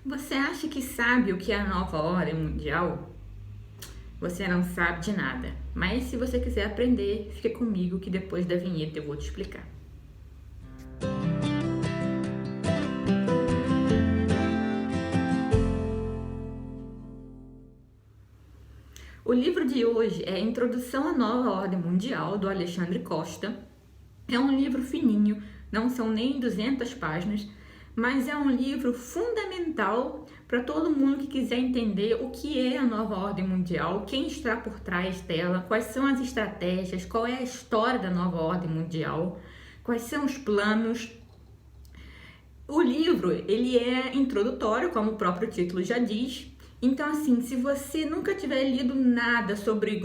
Você acha que sabe o que é a nova ordem mundial? Você não sabe de nada. Mas se você quiser aprender, fique comigo que depois da vinheta eu vou te explicar. O livro de hoje é Introdução à Nova Ordem Mundial, do Alexandre Costa. É um livro fininho, não são nem 200 páginas, mas é um livro fundamental para todo mundo que quiser entender o que é a nova ordem mundial, quem está por trás dela, quais são as estratégias, qual é a história da nova ordem mundial, quais são os planos. O livro, ele é introdutório, como o próprio título já diz. Então, assim, se você nunca tiver lido nada sobre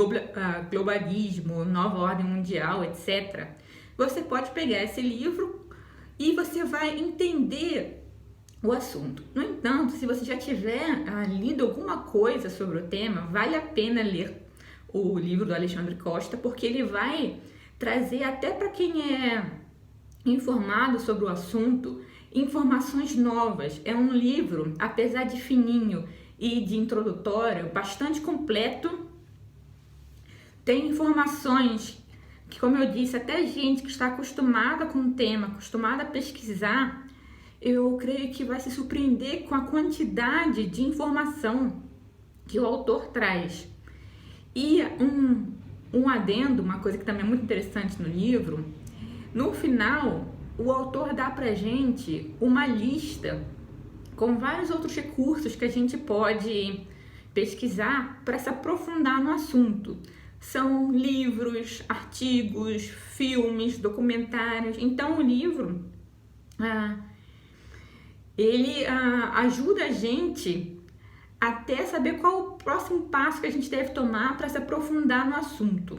globalismo, nova ordem mundial, etc., você pode pegar esse livro e você vai entender o assunto. No entanto, se você já tiver lido alguma coisa sobre o tema, vale a pena ler o livro do Alexandre Costa, porque ele vai trazer até para quem é informado sobre o assunto, informações novas. É um livro, apesar de fininho e de introdutório, bastante completo. Tem informações que, como eu disse, até gente que está acostumada com o tema, acostumada a pesquisar, eu creio que vai se surpreender com a quantidade de informação que o autor traz. E um adendo, uma coisa que também é muito interessante no livro, no final, o autor dá pra gente uma lista com vários outros recursos que a gente pode pesquisar para se aprofundar no assunto. São livros, artigos, filmes, documentários. Então o livro ele ajuda a gente até saber qual o próximo passo que a gente deve tomar para se aprofundar no assunto.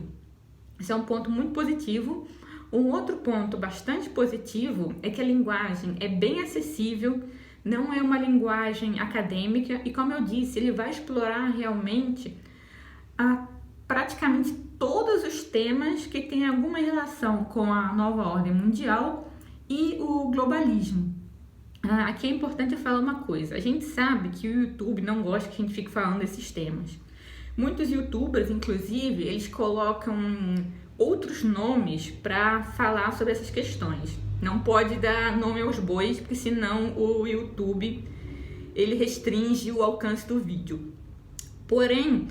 Esse é um ponto muito positivo. Um outro ponto bastante positivo é que a linguagem é bem acessível, não é uma linguagem acadêmica e, como eu disse, ele vai explorar realmente praticamente todos os temas que têm alguma relação com a nova ordem mundial e o globalismo. Aqui é importante eu falar uma coisa. A gente sabe que o YouTube não gosta que a gente fique falando desses temas. Muitos YouTubers, inclusive, eles colocam outros nomes para falar sobre essas questões. Não pode dar nome aos bois, porque senão o YouTube ele restringe o alcance do vídeo. Porém,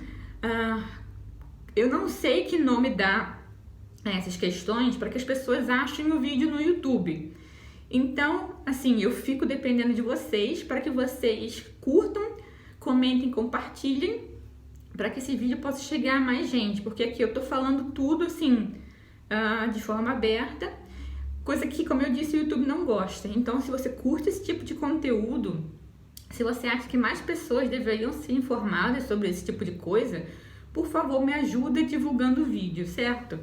eu não sei que nome dar a essas questões para que as pessoas achem o vídeo no YouTube. Então, assim, eu fico dependendo de vocês para que vocês curtam, comentem, compartilhem, para que esse vídeo possa chegar a mais gente, porque aqui eu tô falando tudo assim, de forma aberta, coisa que, como eu disse, o YouTube não gosta. Então, se você curte esse tipo de conteúdo, se você acha que mais pessoas deveriam ser informadas sobre esse tipo de coisa, por favor, me ajuda divulgando o vídeo, certo?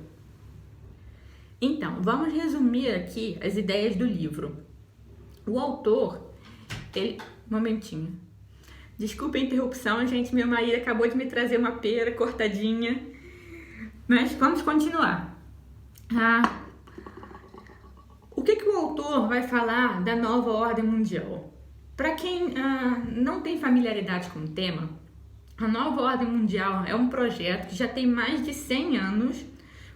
Então, vamos resumir aqui as ideias do livro. O autor, momentinho. Desculpa a interrupção, gente, meu marido acabou de me trazer uma pera cortadinha, mas vamos continuar. O que o autor vai falar da nova ordem mundial? Para quem não tem familiaridade com o tema, a nova ordem mundial é um projeto que já tem mais de 100 anos,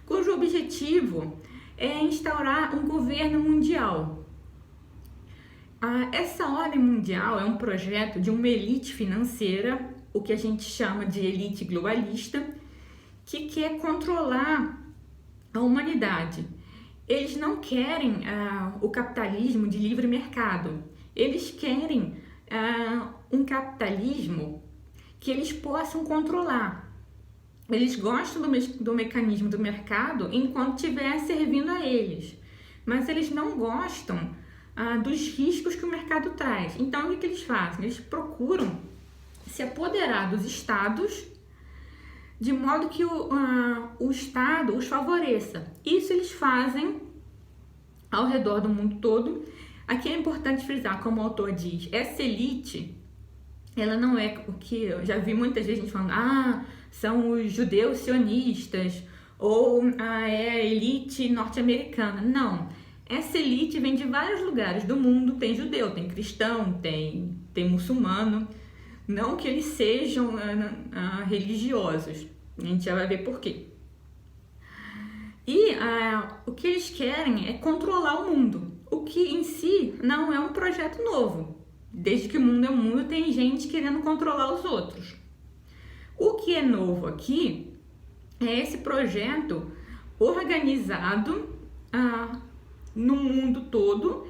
cujo objetivo é instaurar um governo mundial. Essa ordem mundial é um projeto de uma elite financeira, o que a gente chama de elite globalista, que quer controlar a humanidade. Eles não querem o capitalismo de livre mercado. Eles querem um capitalismo que eles possam controlar. Eles gostam do mecanismo do mercado enquanto estiver servindo a eles, mas eles não gostam dos riscos que o mercado traz. Então, o que eles fazem? Eles procuram se apoderar dos estados de modo que o Estado os favoreça. Isso eles fazem ao redor do mundo todo. Aqui é importante frisar, como o autor diz, essa elite, ela não é o que eu já vi muitas vezes a gente falando, são os judeus sionistas, ou é a elite norte-americana. Não, Essa elite vem de vários lugares do mundo, tem judeu, tem cristão, tem muçulmano, não que eles sejam religiosos, a gente já vai ver por quê. E o que eles querem é controlar o mundo, o que em si não é um projeto novo. Desde que o mundo é o mundo, tem gente querendo controlar os outros. O que é novo aqui é esse projeto organizado no mundo todo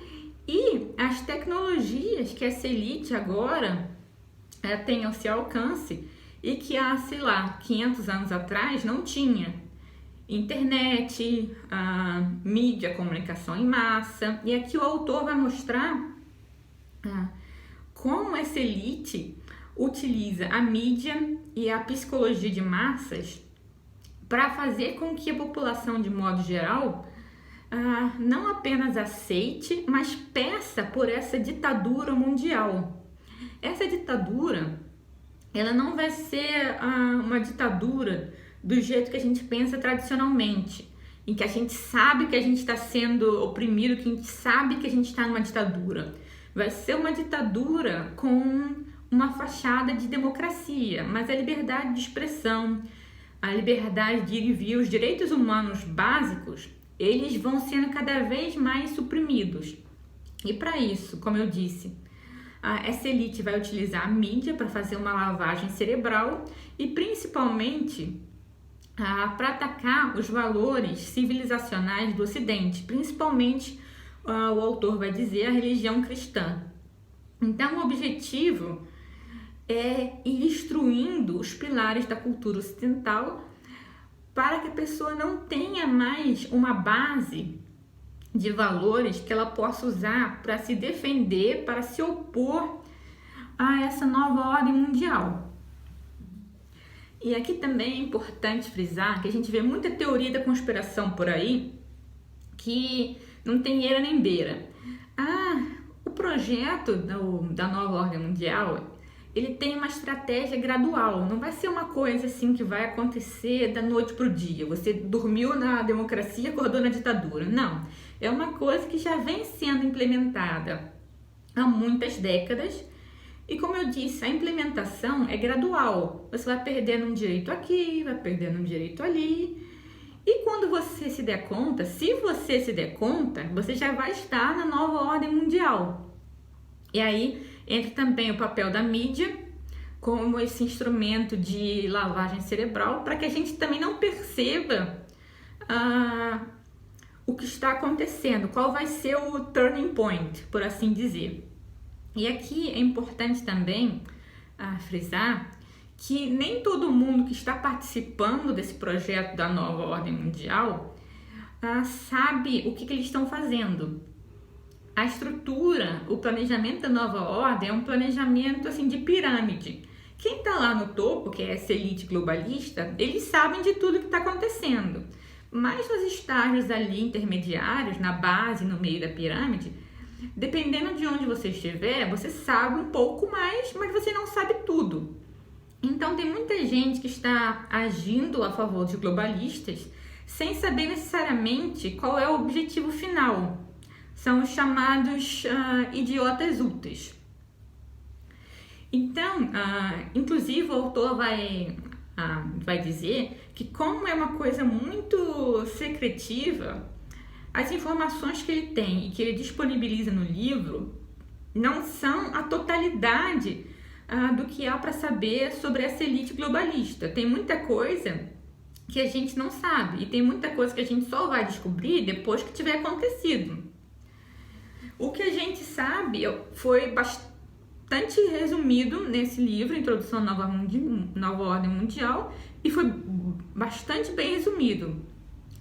e as tecnologias que essa elite agora tem ao seu alcance e que há, sei lá, 500 anos atrás não tinha. Internet, mídia, comunicação em massa. E aqui o autor vai mostrar como essa elite utiliza a mídia e a psicologia de massas para fazer com que a população, de modo geral, não apenas aceite, mas peça por essa ditadura mundial. Essa ditadura, ela não vai ser uma ditadura do jeito que a gente pensa tradicionalmente, em que a gente sabe que a gente está sendo oprimido, que a gente sabe que a gente está numa ditadura. Vai ser uma ditadura com uma fachada de democracia, mas a liberdade de expressão, a liberdade de ir e vir, os direitos humanos básicos, eles vão sendo cada vez mais suprimidos. E para isso, como eu disse, essa elite vai utilizar a mídia para fazer uma lavagem cerebral e principalmente para atacar os valores civilizacionais do Ocidente, principalmente, o autor vai dizer, a religião cristã. Então, o objetivo é ir destruindo os pilares da cultura ocidental para que a pessoa não tenha mais uma base de valores que ela possa usar para se defender, para se opor a essa nova ordem mundial. E aqui também é importante frisar que a gente vê muita teoria da conspiração por aí que não tem eira nem beira. O projeto da nova ordem mundial, ele tem uma estratégia gradual, não vai ser uma coisa assim que vai acontecer da noite para o dia. Você dormiu na democracia, acordou na ditadura. Não, é uma coisa que já vem sendo implementada há muitas décadas. E como eu disse, a implementação é gradual. Você vai perdendo um direito aqui, vai perdendo um direito ali. E quando você se der conta, se você se der conta, você já vai estar na nova ordem mundial. E aí entra também o papel da mídia como esse instrumento de lavagem cerebral para que a gente também não perceba o que está acontecendo, qual vai ser o turning point, por assim dizer. E aqui é importante também frisar que nem todo mundo que está participando desse projeto da nova ordem mundial sabe o que eles estão fazendo. A estrutura, o planejamento da nova ordem é um planejamento assim de pirâmide. Quem está lá no topo, que é essa elite globalista, eles sabem de tudo que está acontecendo. Mas nos estágios ali intermediários, na base, no meio da pirâmide, dependendo de onde você estiver, você sabe um pouco mais, mas você não sabe tudo. Então tem muita gente que está agindo a favor dos globalistas sem saber necessariamente qual é o objetivo final. São os chamados idiotas úteis. Então, inclusive o autor vai dizer que como é uma coisa muito secretiva, as informações que ele tem e que ele disponibiliza no livro não são a totalidade do que há para saber sobre essa elite globalista. Tem muita coisa que a gente não sabe e tem muita coisa que a gente só vai descobrir depois que tiver acontecido. O que a gente sabe foi bastante resumido nesse livro, Introdução à Nova Ordem Mundial, e foi bastante bem resumido.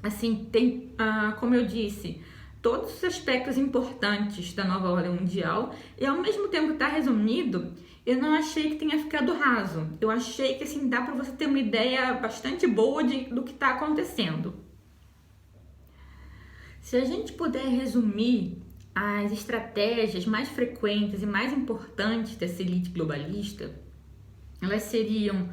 Assim, tem, como eu disse, todos os aspectos importantes da nova ordem mundial, e ao mesmo tempo que está resumido, eu não achei que tenha ficado raso. Eu achei que assim, dá para você ter uma ideia bastante boa do que está acontecendo. Se a gente puder resumir as estratégias mais frequentes e mais importantes dessa elite globalista, elas seriam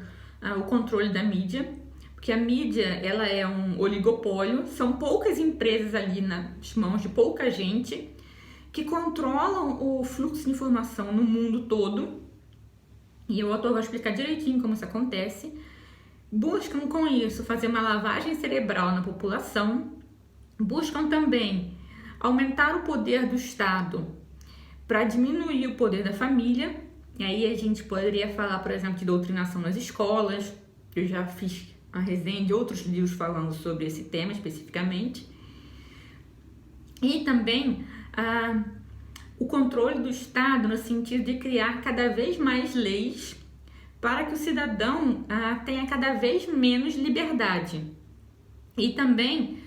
o controle da mídia, porque a mídia ela é um oligopólio, são poucas empresas ali nas mãos de pouca gente que controlam o fluxo de informação no mundo todo. E o autor vai explicar direitinho como isso acontece. Buscam com isso fazer uma lavagem cerebral na população, buscam também aumentar o poder do Estado para diminuir o poder da família. E aí a gente poderia falar, por exemplo, de doutrinação nas escolas. Eu já fiz a resenha de outros livros falando sobre esse tema especificamente. E também o controle do Estado no sentido de criar cada vez mais leis para que o cidadão tenha cada vez menos liberdade. E também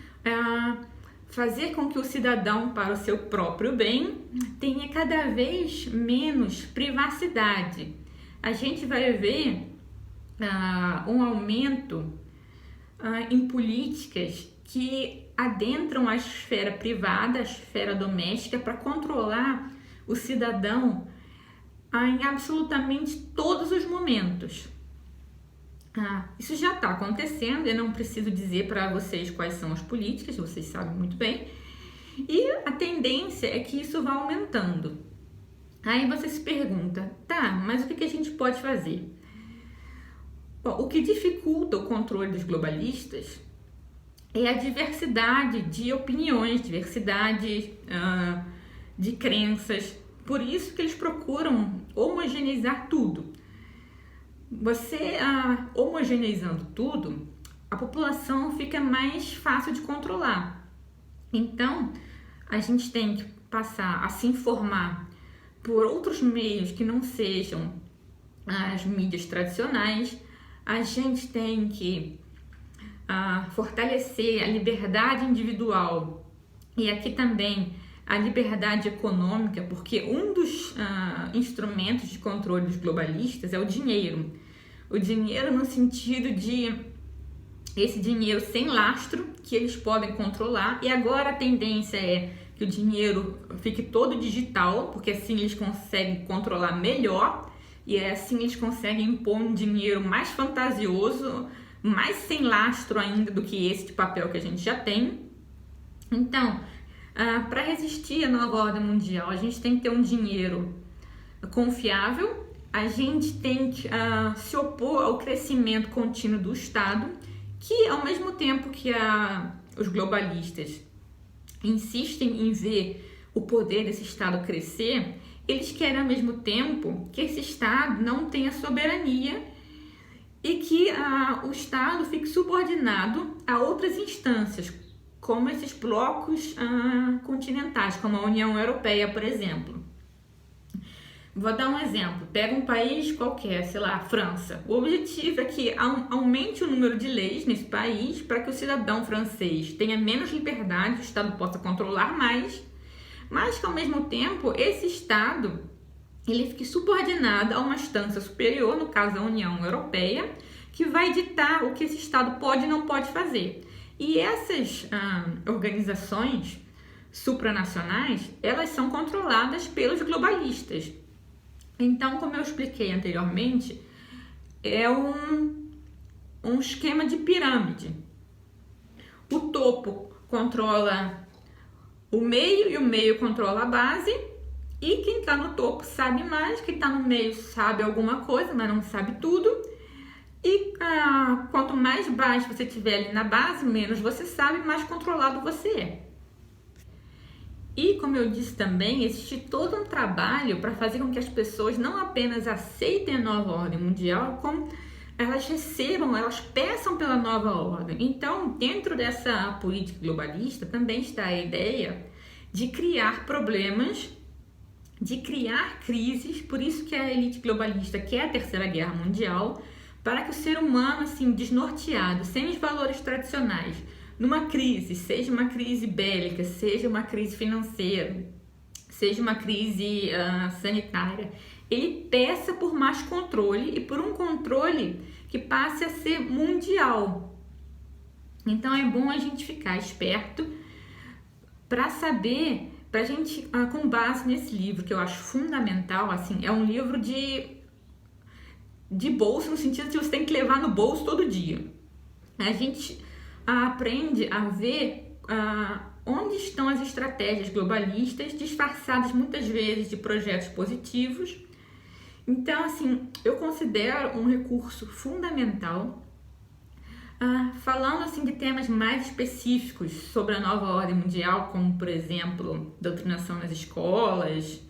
fazer com que o cidadão, para o seu próprio bem, tenha cada vez menos privacidade. A gente vai ver um aumento em políticas que adentram a esfera privada, a esfera doméstica, para controlar o cidadão em absolutamente todos os momentos. Isso já está acontecendo, eu não preciso dizer para vocês quais são as políticas, vocês sabem muito bem. E a tendência é que isso vá aumentando. Aí você se pergunta, tá, mas o que a gente pode fazer? Bom, o que dificulta o controle dos globalistas é a diversidade de opiniões, diversidade de crenças. Por isso que eles procuram homogeneizar tudo. Você homogeneizando tudo, a população fica mais fácil de controlar. Então, a gente tem que passar a se informar por outros meios que não sejam as mídias tradicionais. A gente tem que fortalecer a liberdade individual e aqui também a liberdade econômica, porque um dos instrumentos de controle dos globalistas é o dinheiro. O dinheiro no sentido de esse dinheiro sem lastro que eles podem controlar, e agora a tendência é que o dinheiro fique todo digital, porque assim eles conseguem controlar melhor e assim eles conseguem impor um dinheiro mais fantasioso, mais sem lastro ainda do que esse de papel que a gente já tem. Então, para resistir à nova ordem mundial, a gente tem que ter um dinheiro confiável, a gente tem que se opor ao crescimento contínuo do Estado, que ao mesmo tempo que os globalistas insistem em ver o poder desse Estado crescer, eles querem ao mesmo tempo que esse Estado não tenha soberania e que o Estado fique subordinado a outras instâncias, como esses blocos continentais, como a União Europeia, por exemplo. Vou dar um exemplo. Pega um país qualquer, sei lá, a França. O objetivo é que aumente o número de leis nesse país para que o cidadão francês tenha menos liberdade, o Estado possa controlar mais, mas que ao mesmo tempo esse Estado ele fique subordinado a uma instância superior, no caso a União Europeia, que vai ditar o que esse Estado pode e não pode fazer. E essas organizações supranacionais, elas são controladas pelos globalistas. Então, como eu expliquei anteriormente, é um esquema de pirâmide. O topo controla o meio e o meio controla a base, e quem está no topo sabe mais, quem está no meio sabe alguma coisa, mas não sabe tudo. E quanto mais baixo você tiver ali na base, menos você sabe, mais controlado você é. E como eu disse também, existe todo um trabalho para fazer com que as pessoas não apenas aceitem a nova ordem mundial, como elas recebam, elas peçam pela nova ordem. Então, dentro dessa política globalista também está a ideia de criar problemas, de criar crises, por isso que a elite globalista quer a Terceira Guerra Mundial, para que o ser humano, assim, desnorteado, sem os valores tradicionais, numa crise, seja uma crise bélica, seja uma crise financeira, seja uma crise sanitária, ele peça por mais controle e por um controle que passe a ser mundial. Então é bom a gente ficar esperto para saber, para a gente, com base nesse livro, que eu acho fundamental, assim, é um livro de bolso, no sentido de você tem que levar no bolso todo dia. A gente aprende a ver onde estão as estratégias globalistas, disfarçadas muitas vezes de projetos positivos. Então, assim, eu considero um recurso fundamental. Falando assim de temas mais específicos sobre a nova ordem mundial, como por exemplo, doutrinação nas escolas,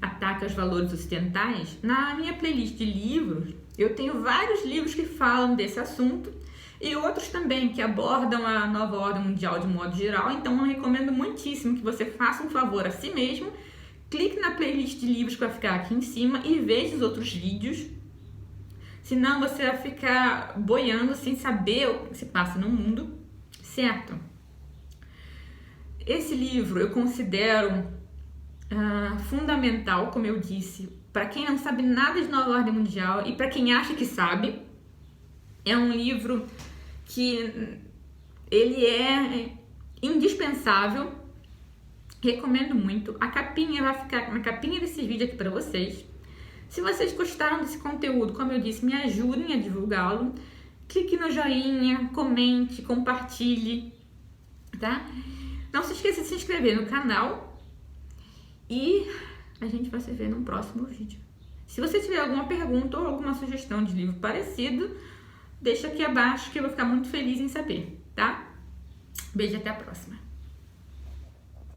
ataque aos valores ocidentais, na minha playlist de livros eu tenho vários livros que falam desse assunto e outros também que abordam a nova ordem mundial de modo geral. Então eu recomendo muitíssimo que você faça um favor a si mesmo, clique na playlist de livros que vai ficar aqui em cima e veja os outros vídeos. Senão você vai ficar boiando sem saber o que se passa no mundo, certo? Esse livro eu considero fundamental, como eu disse, para quem não sabe nada de nova ordem mundial e para quem acha que sabe. É um livro que ele é indispensável, recomendo muito. A capinha vai ficar na capinha desse vídeo aqui para vocês. Se vocês gostaram desse conteúdo, como eu disse, me ajudem a divulgá-lo. Clique no joinha, comente, compartilhe, tá? Não se esqueça de se inscrever no canal e a gente vai se ver no próximo vídeo. Se você tiver alguma pergunta ou alguma sugestão de livro parecido, deixa aqui abaixo que eu vou ficar muito feliz em saber, tá? Beijo e até a próxima.